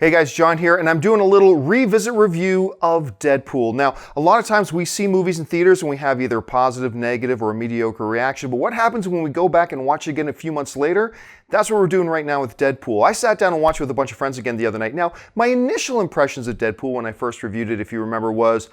Hey guys, John here, and I'm doing a little revisit review of Deadpool. Now, a lot of times we see movies in theaters and we have either a positive, negative, or a mediocre reaction, but what happens when we go back and watch it again a few months later? That's what we're doing right now with Deadpool. I sat down and watched it with a bunch of friends again the other night. Now, my initial impressions of Deadpool when I first reviewed it, if you remember, was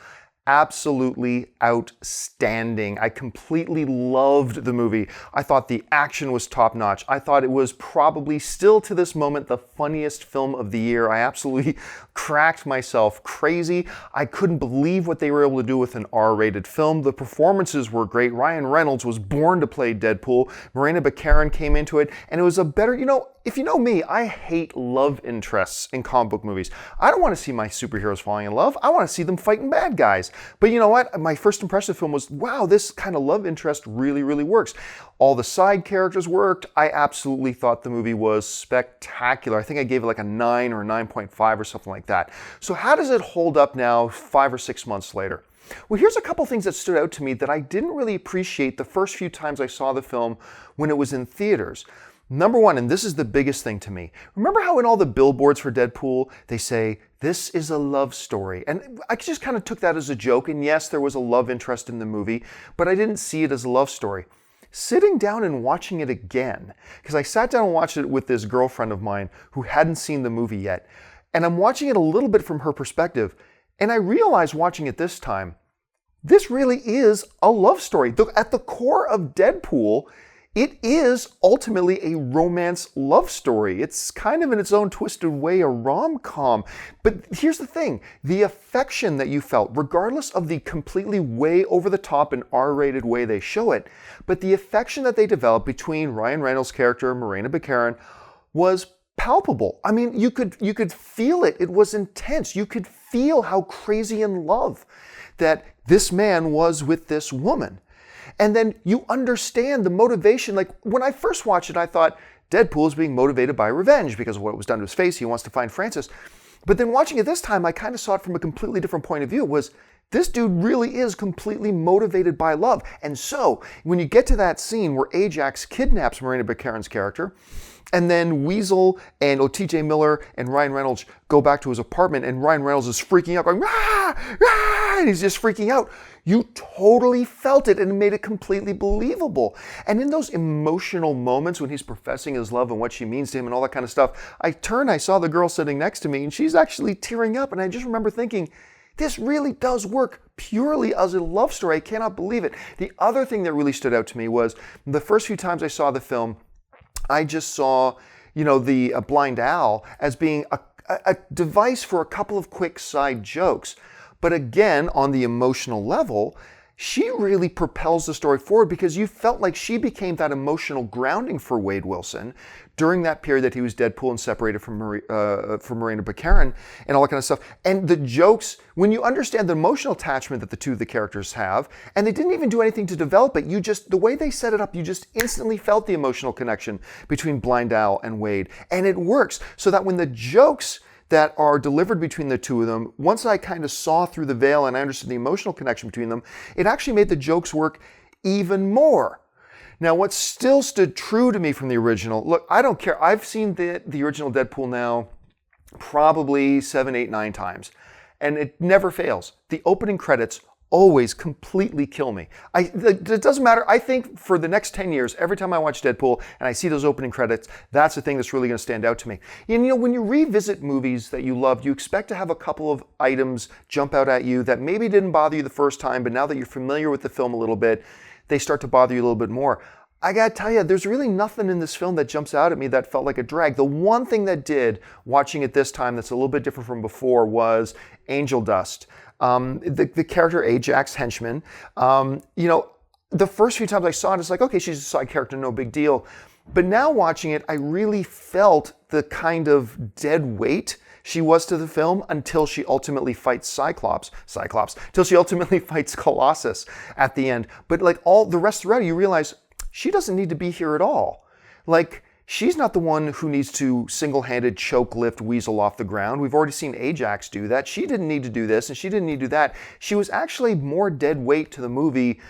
absolutely outstanding. I completely loved the movie. I thought the action was top-notch. I thought it was probably still to this moment the funniest film of the year. I absolutely cracked myself crazy. I couldn't believe what they were able to do with an R-rated film. The performances were great. Ryan Reynolds was born to play Deadpool. Morena Baccarin came into it, and it was a better, if you know me, I hate love interests in comic book movies. I don't want to see my superheroes falling in love. I want to see them fighting bad guys. But you know what? My first impression of the film was, wow, this kind of love interest really, really works. All the side characters worked. I absolutely thought the movie was spectacular. I think I gave it like a 9 or a 9.5 or something like that. So how does it hold up now 5 or 6 months later? Well, here's a couple things that stood out to me that I didn't really appreciate the first few times I saw the film when it was in theaters. Number one, and this is the biggest thing to me, remember how in all the billboards for Deadpool, they say, this is a love story. And I just kind of took that as a joke, and yes, there was a love interest in the movie, but I didn't see it as a love story. Sitting down and watching it again, because I sat down and watched it with this girlfriend of mine who hadn't seen the movie yet, and I'm watching it a little bit from her perspective, and I realized watching it this time, this really is a love story. At the core of Deadpool, it is ultimately a romance love story. It's kind of in its own twisted way a rom-com. But here's the thing, the affection that you felt, regardless of the completely way over the top and R-rated way they show it, but the affection that they developed between Ryan Reynolds' character, Morena Baccarin, was palpable. I mean, you could feel it. It was intense. You could feel how crazy in love that this man was with this woman. And then you understand the motivation. Like when I first watched it, I thought Deadpool is being motivated by revenge because of what was done to his face. He wants to find Francis. But then watching it this time, I kind of saw it from a completely different point of view. It was this dude really is completely motivated by love. And so when you get to that scene where Ajax kidnaps Morena Baccarin's character, and then Weasel and O.T.J. Miller and Ryan Reynolds go back to his apartment, and Ryan Reynolds is freaking out, going, ah, ah, and he's just freaking out. You totally felt it, and it made it completely believable. And in those emotional moments when he's professing his love and what she means to him and all that kind of stuff, I saw the girl sitting next to me, and she's actually tearing up, and I just remember thinking, this really does work purely as a love story. I cannot believe it. The other thing that really stood out to me was the first few times I saw the film, I just saw, the blind owl as being a device for a couple of quick side jokes. But again, on the emotional level, she really propels the story forward because you felt like she became that emotional grounding for Wade Wilson during that period that he was Deadpool and separated from Morena Baccarin and all that kind of stuff. And the jokes, when you understand the emotional attachment that the two of the characters have, and they didn't even do anything to develop it, the way they set it up, you just instantly felt the emotional connection between Blind Owl and Wade. And it works so that when the jokes that are delivered between the two of them, once I kind of saw through the veil and I understood the emotional connection between them, it actually made the jokes work even more. Now, what still stood true to me from the original, look, I don't care. I've seen the original Deadpool now probably 7, 8, 9 times, and it never fails. The opening credits always completely kill me. It doesn't matter. I think for the next 10 years, every time I watch Deadpool and I see those opening credits, that's the thing that's really going to stand out to me. And when you revisit movies that you loved, you expect to have a couple of items jump out at you that maybe didn't bother you the first time, but now that you're familiar with the film a little bit, they start to bother you a little bit more. I gotta tell you, there's really nothing in this film that jumps out at me that felt like a drag. The one thing that did, watching it this time that's a little bit different from before, was Angel Dust. The character Ajax henchman. The first few times I saw it, it's like, okay, she's a side character, no big deal. But now watching it, I really felt the kind of dead weight she was to the film until she ultimately fights Cyclops, till she ultimately fights Colossus at the end. But like all the rest throughout, you realize she doesn't need to be here at all. Like, she's not the one who needs to single-handed choke lift Weasel off the ground. We've already seen Ajax do that. She didn't need to do this, and she didn't need to do that. She was actually more dead weight to the movie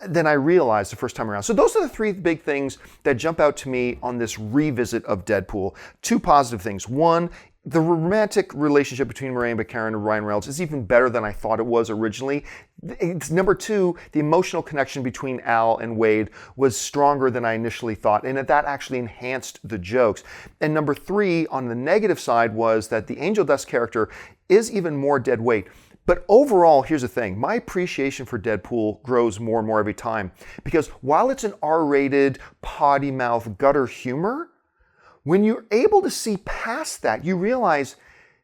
than I realized the first time around. So those are the three big things that jump out to me on this revisit of Deadpool. Two positive things. One, the romantic relationship between Miranda Baccarin and Ryan Reynolds is even better than I thought it was originally. It's number two, the emotional connection between Al and Wade was stronger than I initially thought, and that actually enhanced the jokes. And number three, on the negative side, was that the Angel Dust character is even more dead weight. But overall, here's the thing. My appreciation for Deadpool grows more and more every time. Because while it's an R-rated, potty mouth, gutter humor, when you're able to see past that, you realize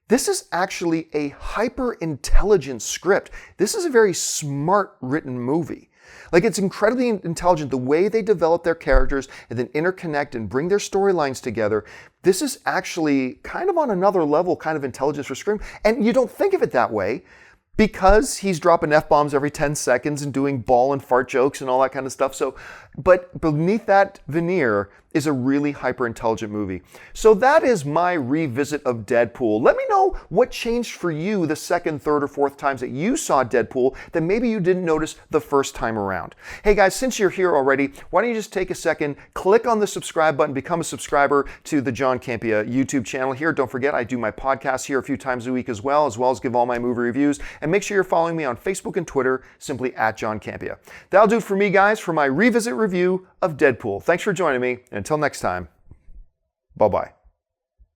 this is actually a hyper-intelligent script. This is a very smart written movie. Like, it's incredibly intelligent the way they develop their characters and then interconnect and bring their storylines together. This is actually kind of on another level, kind of intelligence for Scream. And you don't think of it that way, because he's dropping F-bombs every 10 seconds and doing ball and fart jokes and all that kind of stuff. So, but beneath that veneer is a really hyper-intelligent movie. So that is my revisit of Deadpool. Let me know what changed for you the second, third, or fourth times that you saw Deadpool that maybe you didn't notice the first time around. Hey guys, since you're here already, why don't you just take a second, click on the subscribe button, become a subscriber to the John Campea YouTube channel here. Don't forget, I do my podcast here a few times a week as well as give all my movie reviews. And make sure you're following me on Facebook and Twitter, simply @JohnCampea. That'll do it for me, guys, for my revisit review of Deadpool. Thanks for joining me. And until next time, bye-bye.